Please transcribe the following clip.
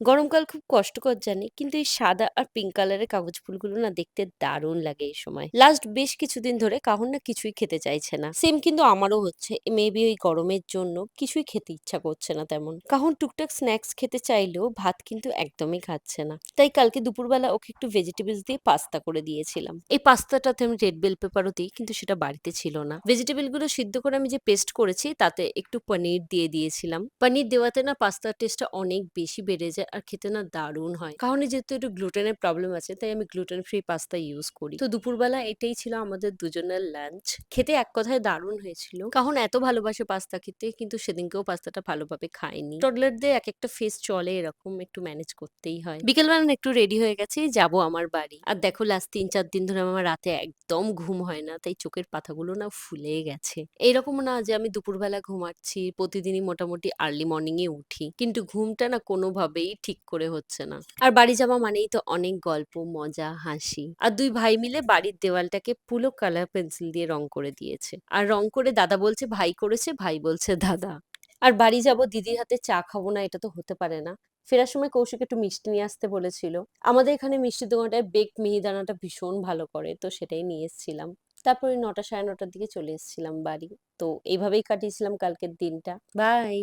গরমকাল খুব কষ্টকর জানি, কিন্তু এই সাদা আর পিঙ্ক কালারের কাগজ ফুলগুলো না দেখতে দারুণ লাগে এই সময়। লাস্ট বেশ কিছুদিন ধরে কাহন না কিছুই খেতে চাইছে না। সেম কিন্তু আমারও হচ্ছে। মেবি ওই গরমের জন্য কিছুই খেতে ইচ্ছা করছে না তেমন। কাহন টুকটাক স্ন্যাক্স খেতে চাইলেও ভাত কিন্তু একদমই খাচ্ছে না। তাই কালকে দুপুরবেলা ওকে একটু ভেজিটেবলস দিয়ে পাস্তা করে দিয়েছিলাম। এই পাস্তাটাতে আমি রেড বেল পেপারও দিই, কিন্তু সেটা বাড়িতে ছিল না। ভেজিটেবল গুলো সিদ্ধ করে আমি যে পেস্ট করেছি তাতে একটু পনির দিয়ে দিয়েছিলাম। পনির দেওয়াতে না পাস্তার টেস্টটা অনেক বেশি বেড়ে যায় আর খেতে না দারুণ হয়। কারণ যেহেতু একটু গ্লুটেনের প্রবলেম আছে, তাই আমি গ্লুটেন ফ্রি পাস্তা ইউজ করি। তো দুপুরবেলা এটাই ছিল আমাদের দুজনের লাঞ্চ। খেতে এক কথায় দারুণ হয়েছিল। কারণ এত ভালোবাসে পাস্তা খেতে, কিন্তু সেদিনকেও পাস্তাটা ভালোভাবে খায়নি। টডলারদের এক একটা ফেস চলে, এরকম একটু ম্যানেজ করতেই হয়। বিকেলবেলা না একটু রেডি হয়ে গেছি, যাবো আমার বাড়ি। আর দেখো লাস্ট ৩-৪ দিন ধরে আমার রাতে একদম ঘুম হয় না, তাই চোখের পাতাগুলো না ফুলে গেছে। এইরকম না যে আমি দুপুরবেলা ঘুমাচ্ছি, প্রতিদিনই মোটামুটি আর্লি মর্নিং এ উঠি, কিন্তু ঘুমটা না কোনোভাবেই ঠিক করে হচ্ছে না। আর বাড়ি যাওয়া মানেই তো অনেক গল্প, মজা, হাসি। আর দুই ভাই মিলে বাড়ির দেওয়ালটাকে পুরো কালার পেন্সিল দিয়ে রং করে দিয়েছে। আর রং করে দাদা বলছে ভাই করেছে, ভাই বলছে দাদা। আর বাড়ি যাব, দিদির হাতে চা খাবো না, এটা তো হতে পারে না। ফেরার সময় কৌশিক একটু মিষ্টি নিয়ে আসতে বলেছিল। আমাদের এখানে মিষ্টির দোকানটায় বেকড মিহিদানাটা ভীষণ ভালো করে, তো সেটাই নিয়ে এসেছিলাম। তারপরে ৯টা ৯:৩০ দিকে চলে এসেছিলাম বাড়ি। তো এইভাবেই কাটিয়েছিলাম কালকের দিনটা। বাই।